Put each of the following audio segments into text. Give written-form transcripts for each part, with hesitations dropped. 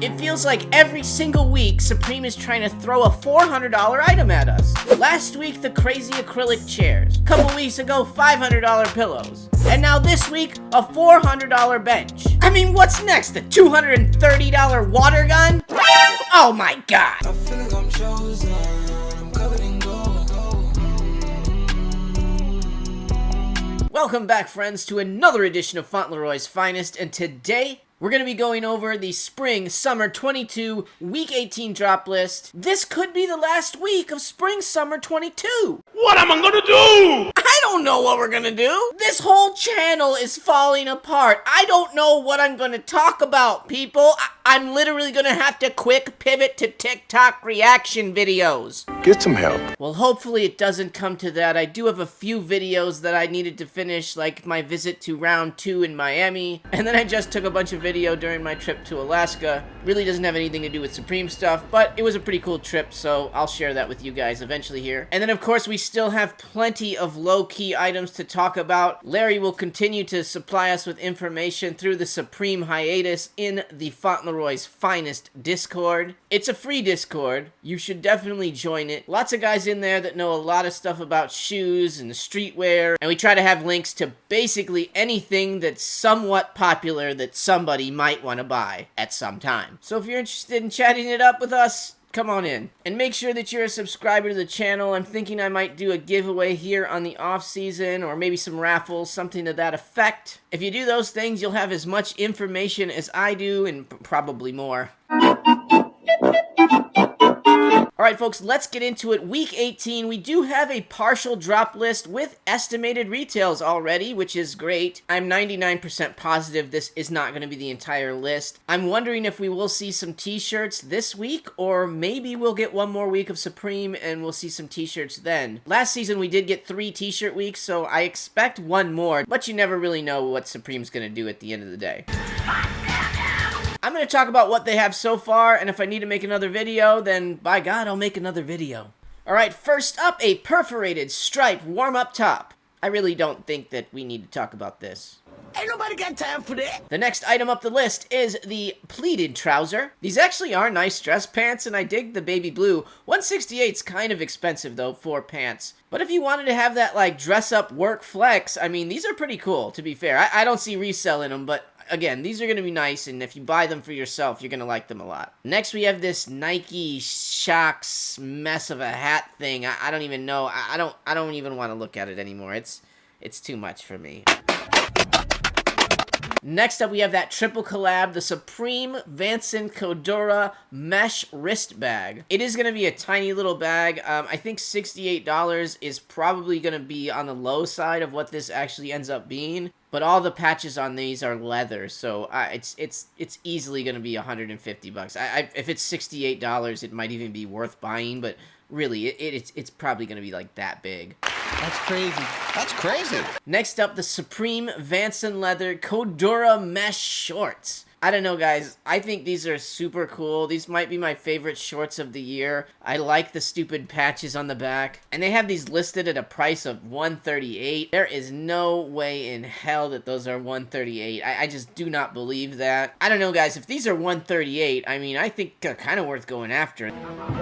It feels like every single week, Supreme is trying to throw a $400 item at us. Last week, the crazy acrylic chairs. Couple weeks ago, $500 pillows. And now this week, a $400 bench. I mean, what's next? The $230 water gun? Oh my god! I feel like I'm chosen. I'm covered in gold. Welcome back, friends, to another edition of Fauntleroy's Finest, and today we're going to be going over the Spring-Summer 22 Week 18 drop list. This could be the last week of Spring-Summer 22. What am I gonna do? I don't know what we're gonna do. This whole channel is falling apart. I don't know what I'm gonna talk about, people. I'm literally gonna have to quick pivot to TikTok reaction videos. Get some help. Well, hopefully it doesn't come to that. I do have a few videos that I needed to finish, like my visit to round 2 in Miami. And then I just took a bunch of video during my trip to Alaska. Really doesn't have anything to do with Supreme stuff, but it was a pretty cool trip, so I'll share that with you guys eventually here. And then, of course, we still have plenty of low-key items to talk about. Larry will continue to supply us with information through the Supreme hiatus in the Fauntleroy's Finest Discord. It's a free Discord. You should definitely join it. Lots of guys in there that know a lot of stuff about shoes and streetwear, and we try to have links to basically anything that's somewhat popular that somebody might want to buy at some time. So if you're interested in chatting it up with us, come on in. And make sure that you're a subscriber to the channel. I'm thinking I might do a giveaway here on the off season, or maybe some raffles, something to that effect. If you do those things, you'll have as much information as I do, and probably more. Alright folks, let's get into it. Week 18, we do have a partial drop list with estimated retails already, which is great. I'm 99% positive this is not going to be the entire list. I'm wondering if we will see some t-shirts this week, or maybe we'll get one more week of Supreme and we'll see some t-shirts then. Last season we did get 3 t-shirt weeks, so I expect one more, but you never really know what Supreme's going to do at the end of the day. I'm going to talk about what they have so far, and if I need to make another video, then by God, I'll make another video. Alright, first up, a perforated stripe warm-up top. I really don't think that we need to talk about this. Ain't nobody got time for that. The next item up the list is the pleated trouser. These actually are nice dress pants, and I dig the baby blue. 168's kind of expensive, though, for pants. But if you wanted to have that, like, dress-up work flex, I mean, these are pretty cool, to be fair. I don't see resell in them, but again, these are going to be nice, and if you buy them for yourself, you're going to like them a lot. Next, we have this Nike Shocks mess of a hat thing. I don't even know. I don't even want to look at it anymore. It's too much for me. Next up, we have that triple collab, the Supreme Vanson Codora Mesh Wrist Bag. It is going to be a tiny little bag. I think $68 is probably going to be on the low side of what this actually ends up being. But all the patches on these are leather, so it's easily going to be $150. If it's $68, it might even be worth buying, but really, it's probably going to be like that big. That's crazy. That's crazy. Next up, the Supreme Vanson Leather Codora Mesh Shorts. I don't know, guys. I think these are super cool. These might be my favorite shorts of the year. I like the stupid patches on the back. And they have these listed at a price of $138. There is no way in hell that those are $138. I just do not believe that. I don't know, guys. If these are $138, I mean, I think they're kind of worth going after.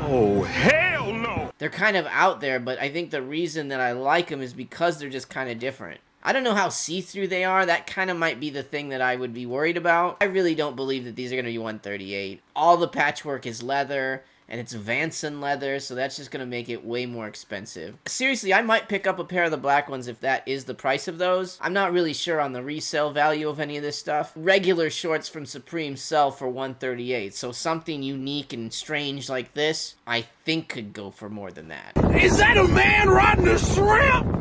Oh, hell no! They're kind of out there, but I think the reason that I like them is because they're just kind of different. I don't know how see-through they are. That kind of might be the thing that I would be worried about. I really don't believe that these are going to be $138. All the patchwork is leather, and it's Vanson leather, so that's just going to make it way more expensive. Seriously, I might pick up a pair of the black ones if that is the price of those. I'm not really sure on the resale value of any of this stuff. Regular shorts from Supreme sell for $138, so something unique and strange like this, I think could go for more than that. Is that a man riding a shrimp?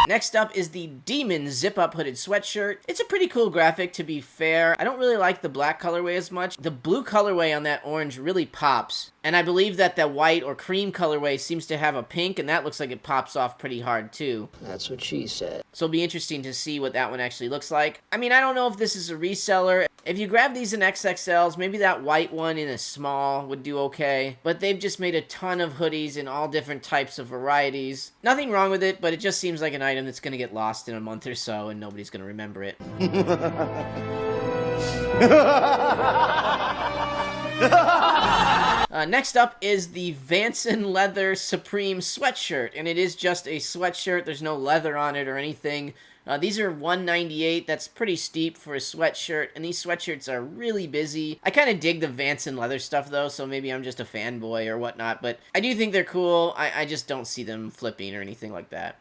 Next up is the Demon Zip-Up Hooded Sweatshirt. It's a pretty cool graphic, to be fair. I don't really like the black colorway as much. The blue colorway on that orange really pops. And I believe that the white or cream colorway seems to have a pink, and that looks like it pops off pretty hard, too. That's what she said. So it'll be interesting to see what that one actually looks like. I mean, I don't know if this is a reseller. If you grab these in XXLs, maybe that white one in a small would do okay. But they've just made a ton of hoodies in all different types of varieties. Nothing wrong with it, but it just seems like an item that's going to get lost in a month or so, and nobody's going to remember it. Next up is the Vanson Leather Supreme sweatshirt, and it is just a sweatshirt. There's no leather on it or anything. These are $198. That's pretty steep for a sweatshirt, and these sweatshirts are really busy. I kind of dig the Vanson leather stuff, though, so maybe I'm just a fanboy or whatnot, but I do think they're cool. I just don't see them flipping or anything like that.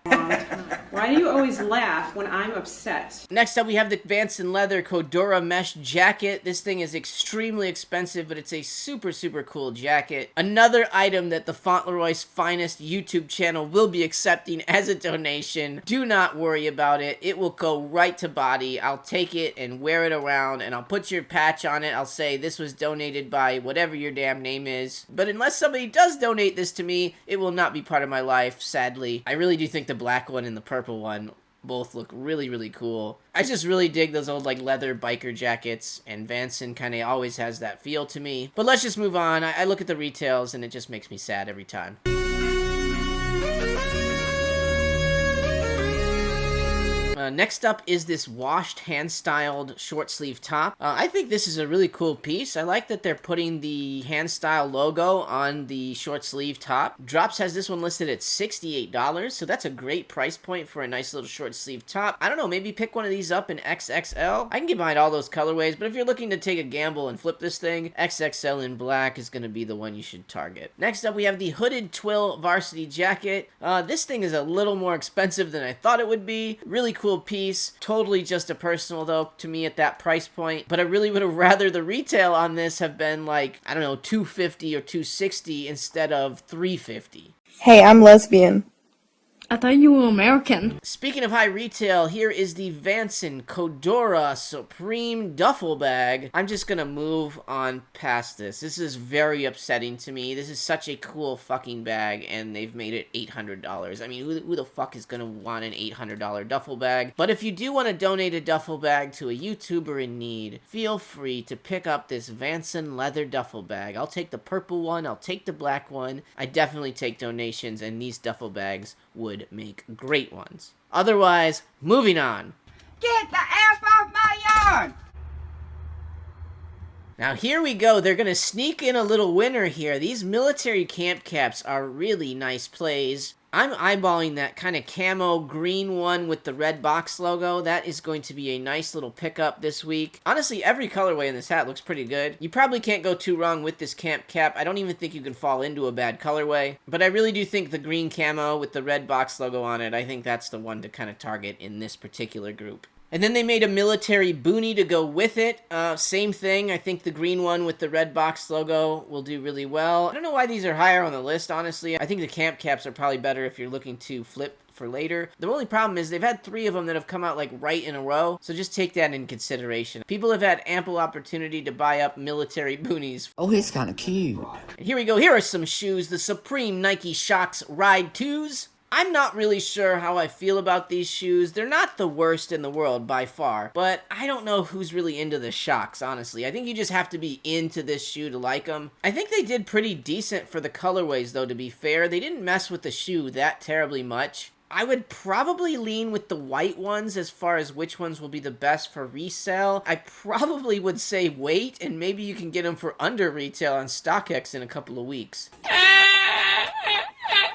Why do you always laugh when I'm upset? Next up, we have the Vanson Leather Codora Mesh Jacket. This thing is extremely expensive, but it's a super, super cool jacket. Another item that the Fauntleroy's Finest YouTube channel will be accepting as a donation. Do not worry about it. It will go right to body. I'll take it and wear it around, and I'll put your patch on it. I'll say this was donated by whatever your damn name is. But unless somebody does donate this to me, it will not be part of my life, sadly. I really do think the black one and the purple one both look really, really cool. I just really dig those old, like, leather biker jackets, and Vanson kind of always has that feel to me. But let's just move on. I look at the retails, and it just makes me sad every time. Next up is this washed, hand-styled short sleeve top. I think this is a really cool piece. I like that they're putting the hand-style logo on the short sleeve top. Drops has this one listed at $68, so that's a great price point for a nice little short sleeve top. I don't know, maybe pick one of these up in XXL. I can get behind all those colorways, but if you're looking to take a gamble and flip this thing, XXL in black is going to be the one you should target. Next up, we have the hooded twill varsity jacket. This thing is a little more expensive than I thought it would be. Really cool piece. Totally just a personal, though, to me at that price point. But I really would have rather the retail on this have been like, I don't know, $250 or $260 instead of $350. Hey, I'm lesbian. I thought you were American. Speaking of high retail, here is the Vanson Codora Supreme duffel bag. I'm just gonna move on past this. This is very upsetting to me. This is such a cool fucking bag, and they've made it $800. I mean, who the fuck is gonna want an $800 duffel bag? But if you do want to donate a duffel bag to a YouTuber in need, feel free to pick up this Vanson leather duffel bag. I'll take the purple one, I'll take the black one. I definitely take donations, and these duffel bags would make great ones. Otherwise, moving on. Get the F off my yard! Now here we go. They're gonna sneak in a little winner here. These military camp caps are really nice plays. I'm eyeballing that kind of camo green one with the red box logo. That is going to be a nice little pickup this week. Honestly, every colorway in this hat looks pretty good. You probably can't go too wrong with this camp cap. I don't even think you can fall into a bad colorway. But I really do think the green camo with the red box logo on it, I think that's the one to kind of target in this particular group. And then they made a military boonie to go with it. Same thing. I think the green one with the red box logo will do really well. I don't know why these are higher on the list, honestly. I think the camp caps are probably better if you're looking to flip for later. The only problem is they've had 3 of them that have come out like right in a row, so just take that in consideration. People have had ample opportunity to buy up military boonies. Oh, he's kind of cute. And here we go. Here are some shoes. The Supreme Nike Shox Ride 2s. I'm not really sure how I feel about these shoes. They're not the worst in the world by far, but I don't know who's really into the Shox, honestly. I think you just have to be into this shoe to like them. I think they did pretty decent for the colorways, though, to be fair. They didn't mess with the shoe that terribly much. I would probably lean with the white ones as far as which ones will be the best for resale. I probably would say wait, and maybe you can get them for under retail on StockX in a couple of weeks.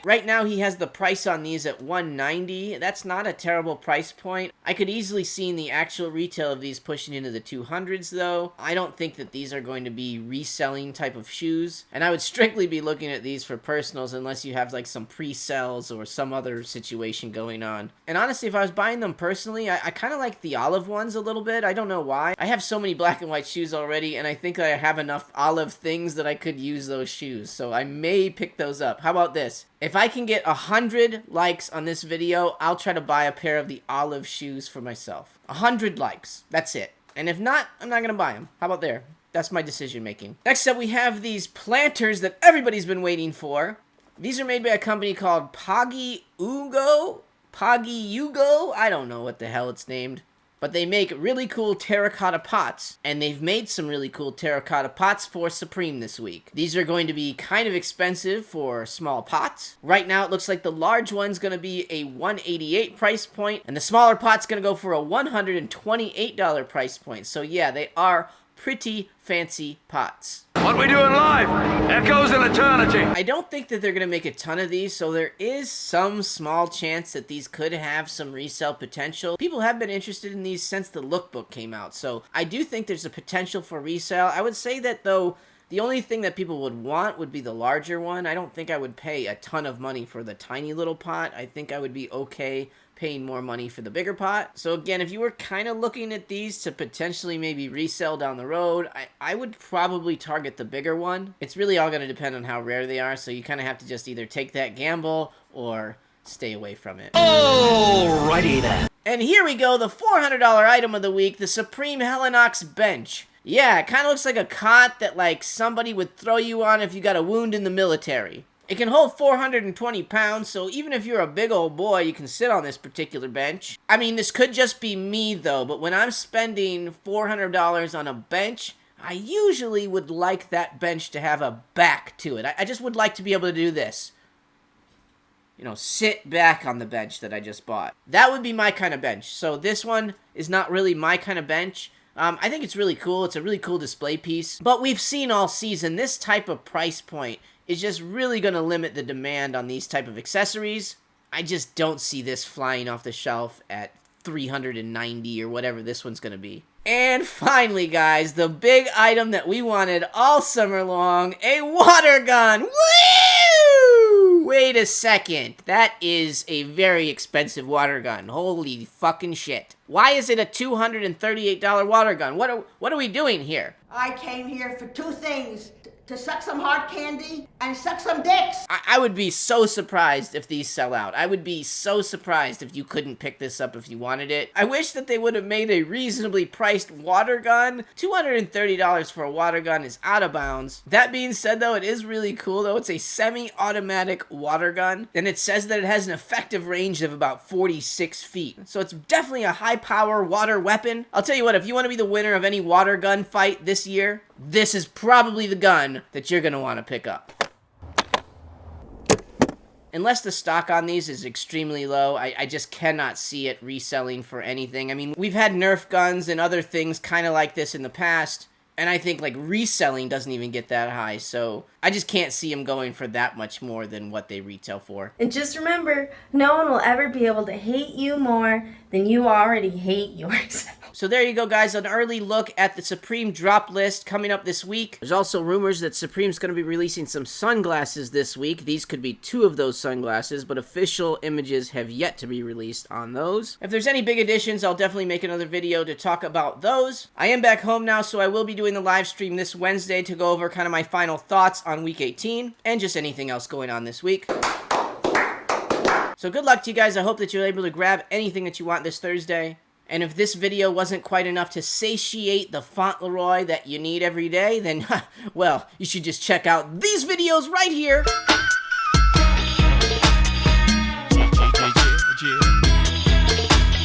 Right now, he has the price on these at $190. That's not a terrible price point. I could easily see the actual retail of these pushing into the 200s, though. I don't think that these are going to be reselling type of shoes. And I would strictly be looking at these for personals unless you have like some pre-sales or some other situation going on. And honestly, if I was buying them personally, I kind of like the olive ones a little bit. I don't know why. I have so many black and white shoes already, and I think that I have enough olive things that I could use those shoes. So I may pick those up. How about this? If I can get 100 likes on this video, I'll try to buy a pair of the olive shoes for myself. 100 likes. That's it. And if not, I'm not going to buy them. How about there? That's my decision making. Next up, we have these planters that everybody's been waiting for. These are made by a company called Pagi Ugo? I don't know what the hell it's named. But they make really cool terracotta pots, and they've made some really cool terracotta pots for Supreme this week. These are going to be kind of expensive for small pots. Right now, it looks like the large one's going to be a $188 price point, and the smaller pot's going to go for a $128 price point. So yeah, they are pretty fancy pots. What we do in life echoes in eternity. I don't think that they're going to make a ton of these, so there is some small chance that these could have some resale potential. People have been interested in these since the lookbook came out, so I do think there's a potential for resale. I would say that, though, the only thing that people would want would be the larger one. I don't think I would pay a ton of money for the tiny little pot. I think I would be okay paying more money for the bigger pot. So again, if you were kind of looking at these to potentially maybe resell down the road, I would probably target the bigger one. It's really all going to depend on how rare they are, so you kind of have to just either take that gamble or stay away from it. Alrighty then. And here we go, the $400 item of the week, the Supreme Helinox Bench. Yeah, it kind of looks like a cot that like somebody would throw you on if you got a wound in the military. It can hold 420 pounds, so even if you're a big old boy, you can sit on this particular bench. I mean, this could just be me, though, but when I'm spending $400 on a bench, I usually would like that bench to have a back to it. I just would like to be able to do this. You know, sit back on the bench that I just bought. That would be my kind of bench. So this one is not really my kind of bench. I think it's really cool. It's a really cool display piece. But we've seen all season, this type of price point is just really going to limit the demand on these type of accessories. I just don't see this flying off the shelf at $390 or whatever this one's going to be. And finally, guys, the big item that we wanted all summer long, a water gun. Woo! Wait a second. That is a very expensive water gun. Holy fucking shit. Why is it a $238 water gun? What are we doing here? I came here for two things. To suck some hard candy and suck some dicks. I would be so surprised if these sell out. I would be so surprised if you couldn't pick this up if you wanted it. I wish that they would have made a reasonably priced water gun. $230 for a water gun is out of bounds. That being said, though, it is really cool, though. It's a semi-automatic water gun, and it says that it has an effective range of about 46 feet. So it's definitely a high-power water weapon. I'll tell you what, if you want to be the winner of any water gun fight this year, this is probably the gun that you're going to want to pick up. Unless the stock on these is extremely low, I just cannot see it reselling for anything. I mean, we've had Nerf guns and other things kind of like this in the past, and I think, like, reselling doesn't even get that high, so I just can't see them going for that much more than what they retail for. And just remember, no one will ever be able to hate you more than you already hate yourself. So there you go, guys, an early look at the Supreme drop list coming up this week. There's also rumors that Supreme's going to be releasing some sunglasses this week. These could be 2 of those sunglasses, but official images have yet to be released on those. If there's any big additions, I'll definitely make another video to talk about those. I am back home now, so I will be doing the live stream this Wednesday to go over kind of my final thoughts on Week 18, and just anything else going on this week. So good luck to you guys. I hope that you're able to grab anything that you want this Thursday. And if this video wasn't quite enough to satiate the Fauntleroy that you need every day, then, well, you should just check out these videos right here. Yeah.